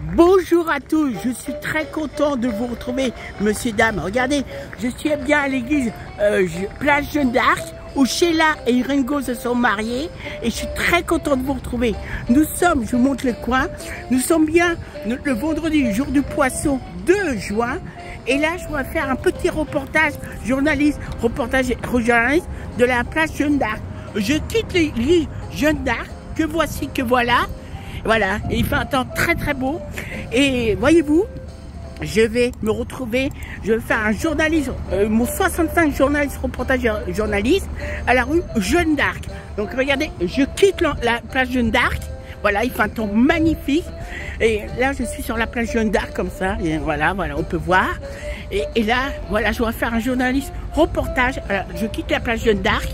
Bonjour à tous, je suis très content de vous retrouver, monsieur, dame. Regardez, je suis bien à l'église Place Jeanne d'Arc, où Sheila et Ringo se sont mariés, et je suis très content de vous retrouver. Nous sommes, je vous montre le coin, nous sommes bien le vendredi, jour du poisson 2 juin, et là je vais faire un petit reportage journaliste de la Place Jeanne d'Arc. Je quitte l'église Jeanne d'Arc, que voici, que voilà. Voilà, et il fait un temps très très beau. Et voyez-vous, je vais me retrouver, je vais faire un journalisme, mon 65 journaliste, reportage journaliste à la rue Jeanne d'Arc. Donc regardez, je quitte la place Jeanne d'Arc. Voilà, il fait un temps magnifique. Et là, je suis sur la place Jeanne d'Arc comme ça. Et voilà, on peut voir. Et là, voilà, je vais faire un journaliste reportage. Alors, je quitte la place Jeanne d'Arc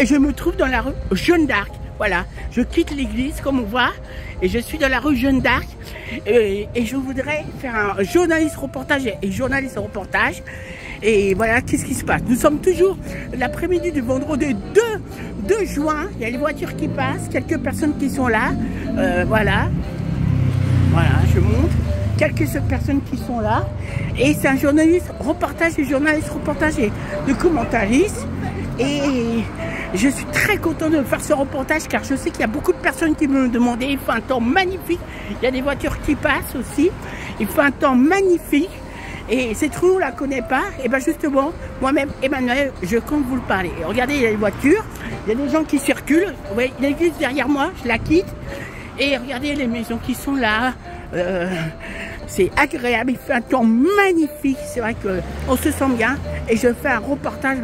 et je me trouve dans la rue Jeanne d'Arc. Voilà, je quitte l'église comme on voit et je suis dans la rue Jeanne d'Arc et je voudrais faire un journaliste reportage et journaliste reportage. Et voilà, qu'est-ce qui se passe? Nous sommes toujours l'après-midi du vendredi 2 juin. Il y a les voitures qui passent, quelques personnes qui sont là. Voilà, je montre quelques personnes qui sont là. Et c'est un journaliste reportage et documentaliste. Et je suis très content de faire ce reportage car je sais qu'il y a beaucoup de personnes qui me demandaient. Il fait un temps magnifique. Il y a des voitures qui passent aussi. Il fait un temps magnifique. Et cette rue, on ne la connaît pas. Et bien justement, moi-même, Emmanuel, je compte vous le parler. Et regardez, il y a des voitures. Il y a des gens qui circulent. Vous voyez, l'église derrière moi, je la quitte. Et regardez les maisons qui sont là. C'est agréable, il fait un temps magnifique, c'est vrai qu'on se sent bien. Et je fais un reportage,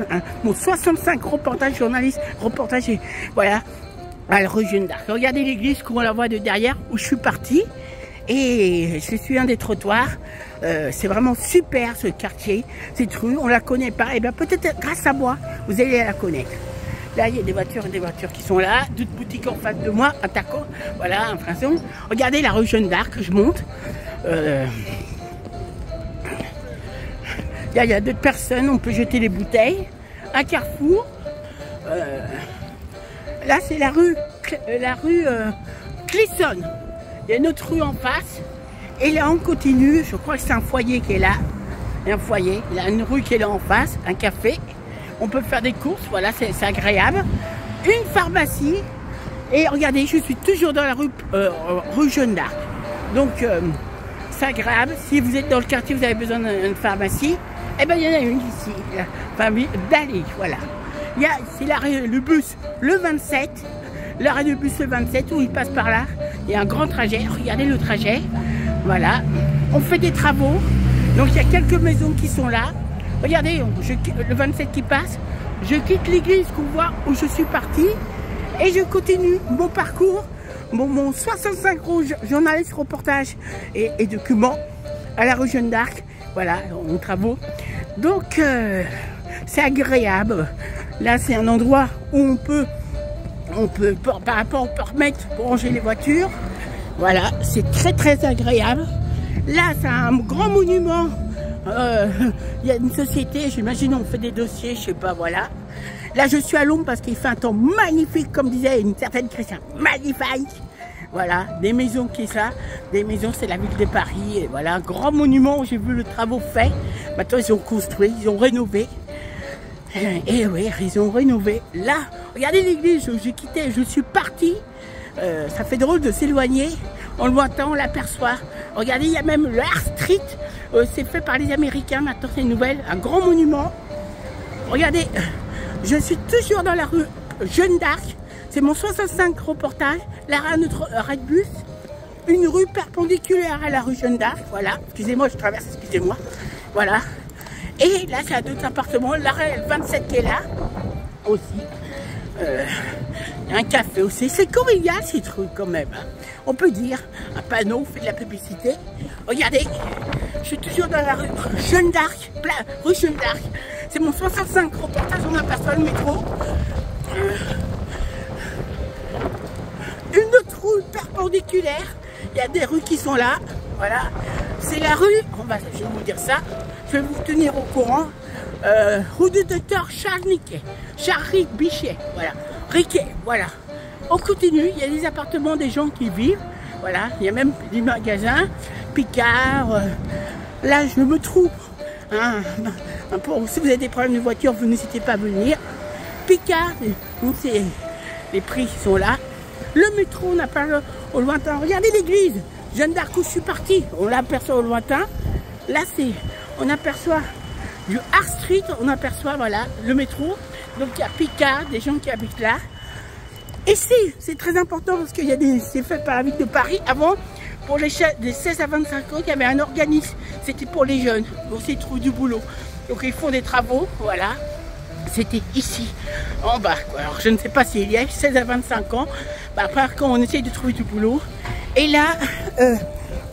mon 65 reportage journaliste, voilà, à la rue Jeanne d'Arc. Regardez l'église, comment on la voit de derrière, où je suis partie. Et je suis un des trottoirs. C'est vraiment super ce quartier, cette rue, on la connaît pas. Et bien peut-être grâce à moi, vous allez la connaître. Là, il y a des voitures qui sont là, d'autres boutiques en face de moi, attaquant, voilà, infraction. Regardez la rue Jeanne d'Arc, je monte. Il y a d'autres personnes, on peut jeter les bouteilles. Un carrefour. Là, c'est la rue Clisson. Il y a une autre rue en face. Et là, on continue. Je crois que c'est un foyer qui est là. Il y a un foyer. Il y a une rue qui est là en face, un café. On peut faire des courses, voilà, c'est agréable. Une pharmacie. Et regardez, je suis toujours dans la rue Jeanne d'Arc. Donc, c'est agréable. Si vous êtes dans le quartier, vous avez besoin d'une pharmacie. Eh bien, il y en a une ici, la famille d'Ali, voilà. C'est l'arrêt, le bus, le 27. L'arrêt de bus, le 27, où il passe par là. Il y a un grand trajet. Regardez le trajet. Voilà. On fait des travaux. Donc, il y a quelques maisons qui sont là. Regardez, le 27 qui passe, je quitte l'église qu'on voit où je suis partie et je continue mon parcours, mon 65 journaliste, reportage et documents à la rue Jeanne d'Arc. Voilà, mon travaux. Donc, c'est agréable. Là, c'est un endroit où on peut remettre pour ranger les voitures. Voilà, c'est très très agréable. Là, c'est un grand monument. Il y a une société, j'imagine on fait des dossiers, je sais pas, voilà. Là je suis à l'ombre parce qu'il fait un temps magnifique, comme disait une certaine Christiane, magnifique. Voilà, des maisons qui sont là, des maisons, c'est la ville de Paris, et voilà, un grand monument, j'ai vu le travaux fait. Maintenant ils ont construit, ils ont rénové. Et oui, ils ont rénové. Là, regardez l'église où j'ai quitté, je suis partie. Ça fait drôle de s'éloigner. En lointain, on l'aperçoit. Regardez, il y a même le Art Street. C'est fait par les Américains. Maintenant, c'est une nouvelle. Un grand monument. Regardez, je suis toujours dans la rue Jeanne d'Arc. C'est mon 65 reportage. Là, notre arrêt de bus. Une rue perpendiculaire à la rue Jeanne d'Arc. Voilà. Excusez-moi, je traverse, excusez-moi. Voilà. Et là, c'est d'autres appartements. L'arrêt 27 qui est là. Aussi. Un café aussi, c'est convivial ces trucs quand même. On peut dire, un panneau fait de la publicité. Regardez, je suis toujours dans la rue Jeanne d'Arc, rue Jeanne d'Arc. C'est mon 65 reportage, on aperçoit le métro. Une autre rue perpendiculaire, il y a des rues qui sont là, voilà. C'est la rue, je vais vous dire ça, je vais vous tenir au courant. Rue du docteur Charles Bichet, voilà. Riquet, voilà. On continue, il y a des appartements des gens qui vivent. Voilà, il y a même des magasins, Picard. Là, je me trouve. Hein, si vous avez des problèmes de voiture, vous n'hésitez pas à venir. Picard, donc les prix sont là. Le métro, on appelle au lointain. Regardez l'église Jeanne d'Arc où je suis partie. On l'aperçoit au lointain. Là, on aperçoit du Art Street, on aperçoit voilà le métro. Donc il y a Picard, des gens qui habitent là. Et c'est très important parce qu'il y a c'est fait par la ville de Paris. Avant, pour les 16 à 25 ans, il y avait un organisme. C'était pour les jeunes. Donc ils trouvent du boulot. Donc ils font des travaux, voilà. C'était ici, en bas, quoi. Alors je ne sais pas s'il y a 16 à 25 ans. Bah, après, quand on essaye de trouver du boulot. Et là,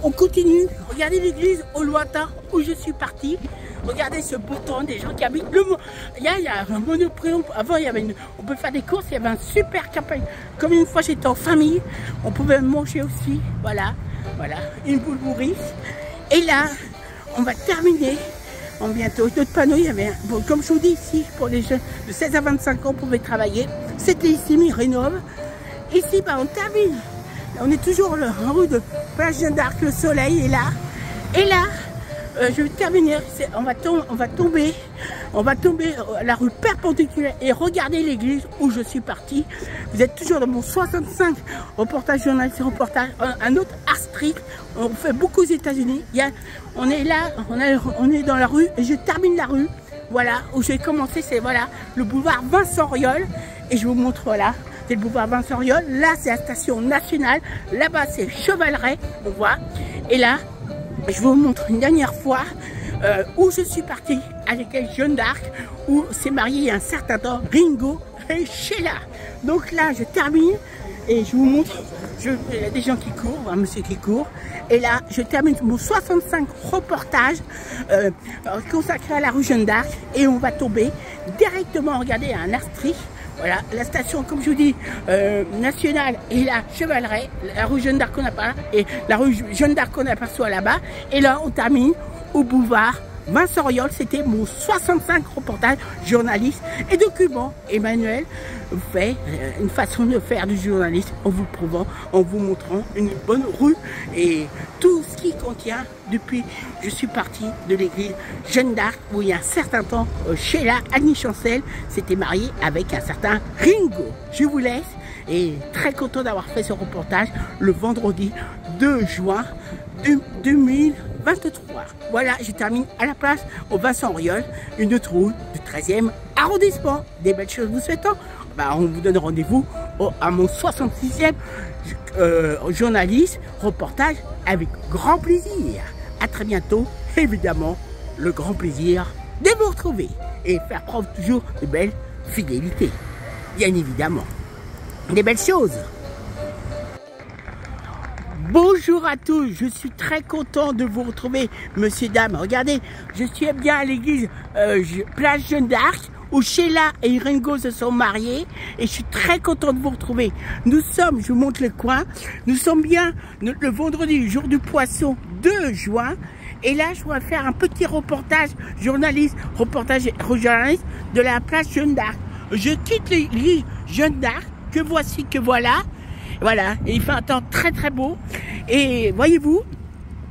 on continue. Regardez l'église au lointain où je suis partie. Regardez ce beau temps, des gens qui habitent. Il y a un monoprix. Avant, on peut faire des courses. Il y avait un super campagne. Comme une fois, j'étais en famille. On pouvait manger aussi. Voilà, voilà, une boule bourrice. Et là, on va terminer. Bientôt, d'autres panneaux, il y avait, bon, comme je vous dis ici, pour les jeunes de 16 à 25 ans, on pouvait travailler. C'était ici, mais ils rénovent. Ici, bah, on termine. On est toujours en rue de Place Jeanne d'Arc, le soleil est là. Et là, je vais terminer, on va tomber à la rue perpendiculaire et regardez l'église où je suis partie. Vous êtes toujours dans mon 65 reportage journaliste, reportage, un autre Art Street. On fait beaucoup aux États-Unis. On est là, on est dans la rue et je termine la rue. Voilà, où j'ai commencé, c'est voilà, le boulevard Vincent Auriol. Et je vous montre, voilà, c'est le boulevard Vincent Auriol. Là, c'est la station nationale. Là-bas, c'est Chevaleret, on voit. Et là, je vous montre une dernière fois où je suis partie avec Jeanne d'Arc, où s'est marié il y a un certain temps Ringo et Sheila. Donc là, je termine et je vous montre, il y a des gens qui courent, un monsieur qui court. Et là, je termine mon 65 reportage consacré à la rue Jeanne d'Arc et on va tomber directement, regardez, à un Art Street. Voilà, la station, comme je vous dis, nationale est là, Chevaleret, la rue Jeanne d'Arc qu'on n'a pas là, et la rue Jeanne d'Arc qu'on aperçoit là-bas. Et là, on termine au boulevard Vincent Auriol. C'était mon 65 reportage journaliste et document. Emmanuel fait une façon de faire du journalisme en vous prouvant, en vous montrant une bonne rue et tout ce qui contient depuis je suis partie de l'église Jeanne d'Arc où il y a un certain temps Sheila Annie Chancel s'était mariée avec un certain Ringo. Je vous laisse et très content d'avoir fait ce reportage le vendredi 2 juin 2023. Voilà, je termine à la place au Vincent Auriol, une autre route du 13e arrondissement. Des belles choses vous souhaitant. Bah, on vous donne rendez-vous à mon 66e journaliste reportage avec grand plaisir. À très bientôt, évidemment, le grand plaisir de vous retrouver et faire preuve toujours de belle fidélité. Bien évidemment, des belles choses. Bonjour à tous, je suis très content de vous retrouver, monsieur, dame. Regardez, je suis bien à l'église Place Jeanne d'Arc, où Sheila et Ringo se sont mariés, et je suis très content de vous retrouver. Nous sommes, je vous montre le coin, nous sommes bien le vendredi, jour du poisson 2 juin, et là, je voudrais faire un petit reportage journaliste de la Place Jeanne d'Arc. Je quitte l'église Jeanne d'Arc, que voici, que voilà. Voilà, et il fait un temps très très beau. Et voyez-vous,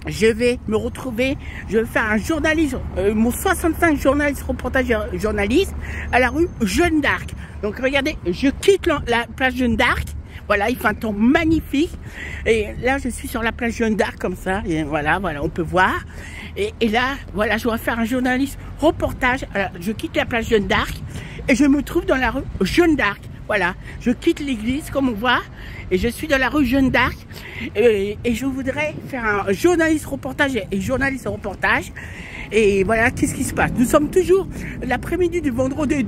je vais me retrouver, je vais faire un journaliste, mon 65 journaliste, reportage journaliste à la rue Jeanne d'Arc. Donc regardez, je quitte la place Jeanne d'Arc. Voilà, il fait un temps magnifique. Et là, je suis sur la place Jeanne d'Arc comme ça. Et voilà, on peut voir. Et là, voilà, je vais faire un journaliste reportage. Alors, je quitte la place Jeanne d'Arc et je me trouve dans la rue Jeanne d'Arc. Voilà, je quitte l'église comme on voit et je suis dans la rue Jeanne d'Arc et je voudrais faire un journaliste reportage et journaliste reportage. Et voilà, qu'est-ce qui se passe? Nous sommes toujours l'après-midi du vendredi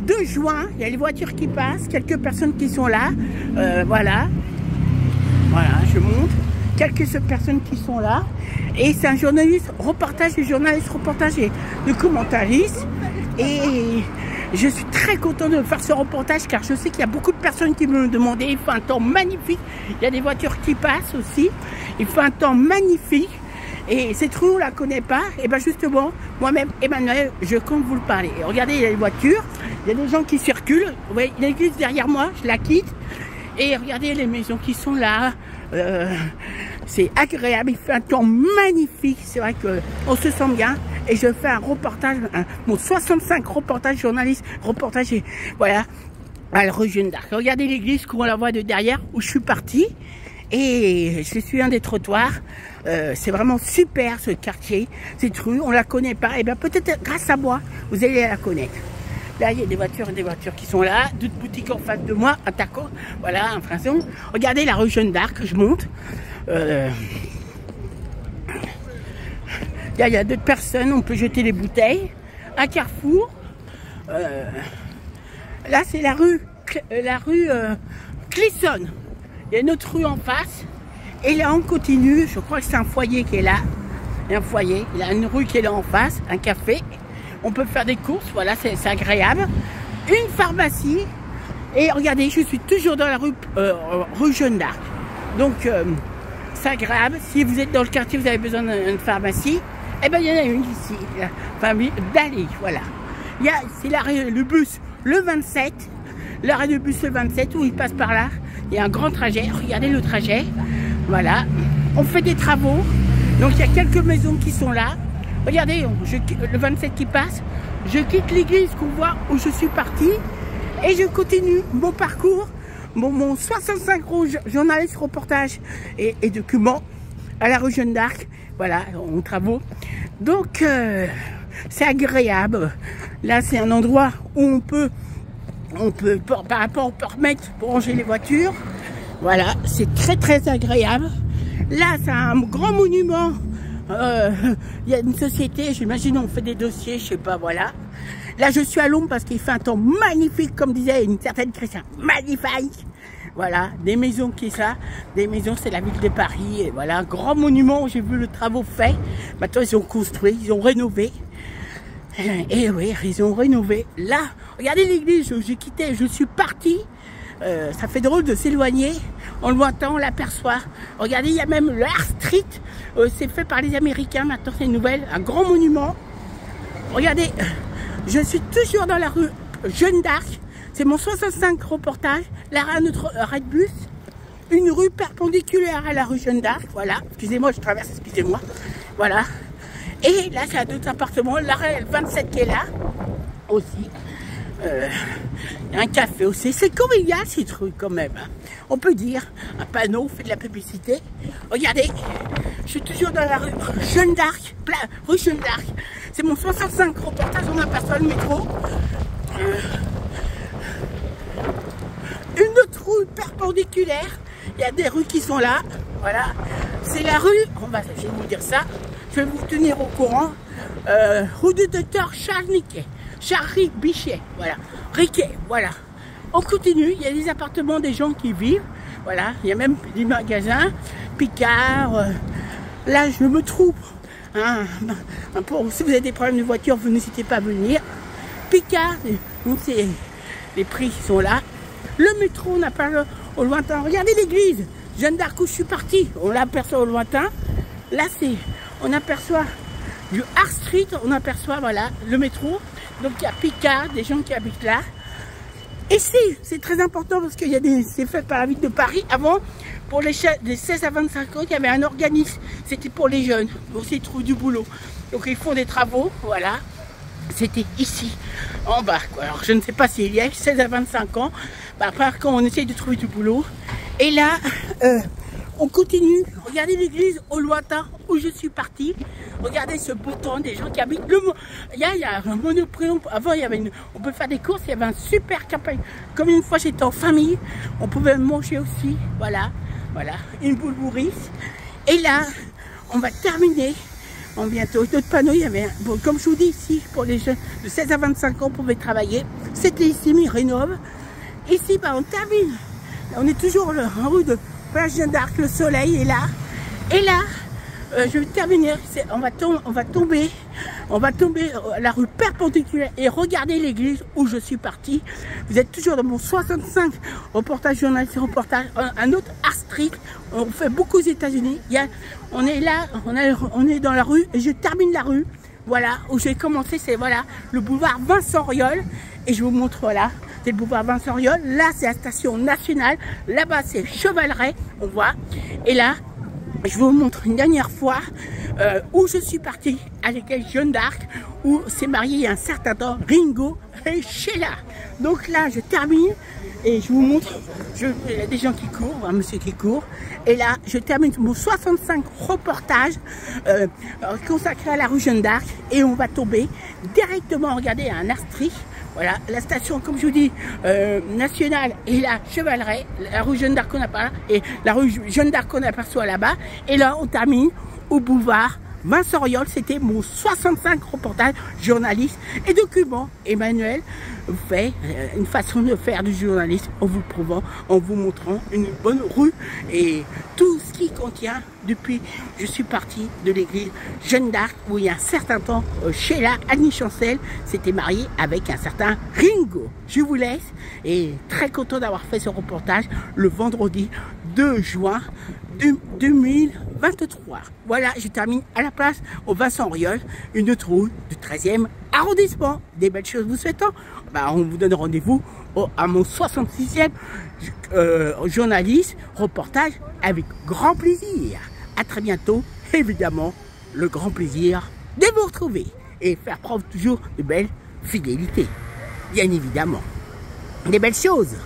2 juin. Il y a les voitures qui passent, quelques personnes qui sont là. Voilà, je montre quelques personnes qui sont là. Et c'est un journaliste reportage et journaliste reportage et documentaliste. Et je suis très content de faire ce reportage car je sais qu'il y a beaucoup de personnes qui me demandaient. Il fait un temps magnifique. Il y a des voitures qui passent aussi. Il fait un temps magnifique. Et cette rue, on ne la connaît pas. Et bien justement, moi-même, Emmanuel, je compte vous le parler. Et regardez, il y a des voitures. Il y a des gens qui circulent. Vous voyez, l'église derrière moi, je la quitte. Et regardez les maisons qui sont là. C'est agréable, il fait un temps magnifique. C'est vrai qu'on se sent bien. Et je fais un reportage, mon 65 reportages journalistes, reportage, voilà, à la rue Jeanne d'Arc. Regardez l'église, qu'on la voit de derrière, où je suis partie. Et je suis un des trottoirs. C'est vraiment super ce quartier, cette rue, on la connaît pas. Et bien peut-être grâce à moi, vous allez la connaître. Là, il y a des voitures qui sont là, d'autres boutiques en face de moi, un taco, voilà, un frinçon. Regardez la rue Jeanne d'Arc, je monte. Il y a d'autres personnes, on peut jeter les bouteilles. Un carrefour. Là, c'est la rue Clisson. Il y a une autre rue en face. Et là, on continue. Je crois que c'est un foyer qui est là. Il y a un foyer. Il y a une rue qui est là en face, un café. On peut faire des courses. Voilà, c'est agréable. Une pharmacie. Et regardez, je suis toujours dans la rue Jeanne d'Arc. Donc, c'est agréable. Si vous êtes dans le quartier, vous avez besoin d'une pharmacie. Eh bien, il y en a une ici. La famille d'Ali. Voilà. C'est l'arrêt, le bus, le 27. L'arrêt de bus, le 27, où il passe par là. Il y a un grand trajet. Regardez le trajet. Voilà. On fait des travaux. Donc, il y a quelques maisons qui sont là. Regardez, le 27 qui passe. Je quitte l'église qu'on voit où je suis partie. Et je continue mon parcours. Mon 65 journalistes, reportages et documents à la rue Jeanne d'Arc. Voilà, en travaux. Donc, c'est agréable. Là, c'est un endroit où on peut par rapport au permettre pour ranger les voitures. Voilà, c'est très très agréable. Là, c'est un grand monument. Il y a une société, j'imagine, on fait des dossiers, je sais pas, voilà. Là, je suis à l'ombre parce qu'il fait un temps magnifique, comme disait une certaine Christiane. Magnifique. Voilà, des maisons qui sont là. Des maisons, c'est la ville de Paris. Et voilà, un grand monument où j'ai vu le travaux fait. Maintenant, ils ont construit, ils ont rénové. Et oui, ils ont rénové. Là, regardez l'église où j'ai quitté, je suis partie. Ça fait drôle de s'éloigner. En lointain, on l'aperçoit. Regardez, il y a même le Art Street. C'est fait par les Américains. Maintenant, c'est une nouvelle. Un grand monument. Regardez, je suis toujours dans la rue Jeanne d'Arc. C'est mon 65 reportage. Là, notre arrêt de bus. Une rue perpendiculaire à la rue Jeanne d'Arc. Voilà. Excusez-moi, je traverse, excusez-moi. Voilà. Et là, c'est d'autres appartements. L'arrêt 27 qui est là. Aussi. Il y a un café aussi. C'est convivial ces trucs quand même. On peut dire. Un panneau, on fait de la publicité. Regardez. Je suis toujours dans la rue Jeanne d'Arc. Rue Jeanne d'Arc. C'est mon 65 reportage. On aperçoit le métro. Une autre rue perpendiculaire. Il y a des rues qui sont là. Voilà. C'est la rue. Je vais vous dire ça. Je vais vous tenir au courant. Rue du docteur Charles Bichet. Voilà. Riquet. Voilà. On continue. Il y a des appartements des gens qui vivent. Voilà. Il y a même des magasins. Picard. Là, je me trouve. Si vous avez des problèmes de voiture, vous n'hésitez pas à venir. Picard. Les prix sont là. Le métro, on appelle au lointain. Regardez l'église. Jeanne d'Arc où je suis partie. On l'aperçoit au lointain. Là, on aperçoit du Art Street. On aperçoit, voilà, le métro. Donc, il y a Picard, des gens qui habitent là. Et c'est très important parce que c'est fait par la ville de Paris. Avant, pour les 16 à 25 ans, il y avait un organisme. C'était pour les jeunes. Aussi, ils trouvent du boulot. Donc, ils font des travaux. Voilà. C'était ici, en bas, quoi. Alors, je ne sais pas s'il y a 16 à 25 ans. Après, quand on essaye de trouver du boulot. Et là, on continue. Regardez l'église au lointain où je suis partie. Regardez ce beau temps des gens qui habitent. Il y a un monoprix. Avant, on peut faire des courses. Il y avait un super campagne. Comme une fois, j'étais en famille. On pouvait manger aussi. Voilà. Voilà. Une boule bourrice. Et là, on va terminer. Bientôt, d'autres panneaux, il y avait, comme je vous dis ici, pour les jeunes de 16 à 25 ans, on pouvait travailler. C'était ici, mais ils rénovent. Ici, on termine. On est toujours en rue de Place Jeanne d'Arc, le soleil est là. Et là, je vais terminer. On va tomber à la rue perpendiculaire et regarder l'église où je suis partie. Vous êtes toujours dans mon 65 reportage journaliste reportage. Un autre Art Street. On fait beaucoup aux États-Unis. On est là, on est dans la rue et je termine la rue. Voilà où j'ai commencé. C'est voilà le boulevard Vincent Auriol et je vous montre voilà c'est le boulevard Vincent Auriol. Là, c'est la station nationale. Là-bas, c'est Chevaleret, on voit. Et là, je vous montre une dernière fois où je suis partie à l'école Jeanne d'Arc, où s'est marié il y a un certain temps Ringo et Sheila. Donc là, je termine et je vous montre, il y a des gens qui courent, un monsieur qui court. Et là, je termine mon 65 reportages consacrés à la rue Jeanne d'Arc et on va tomber directement, regardez, à un Astri. Voilà, la station, comme je vous dis, nationale et la Chevaleret, la rue Jeanne d'Arc qu'on aperçoit, et la rue Jeanne d'Arc qu'on aperçoit là-bas. Et là, on termine au boulevard Vincent Auriol. C'était mon 65 reportages journaliste et document. Emmanuel fait une façon de faire du journalisme en vous prouvant, en vous montrant une bonne rue et tout ce qui contient depuis je suis parti de l'église Jeanne d'Arc où il y a un certain temps Sheila Annie Chancel s'était mariée avec un certain Ringo. Je vous laisse et très content d'avoir fait ce reportage le vendredi 2 juin 2023. Voilà, je termine à la place au Vincent Auriol, une autre rue du 13e arrondissement. Des belles choses vous souhaitant. On vous donne rendez-vous à mon 66e journaliste, reportage avec grand plaisir. À très bientôt, évidemment, le grand plaisir de vous retrouver et faire preuve toujours de belle fidélité. Bien évidemment, des belles choses.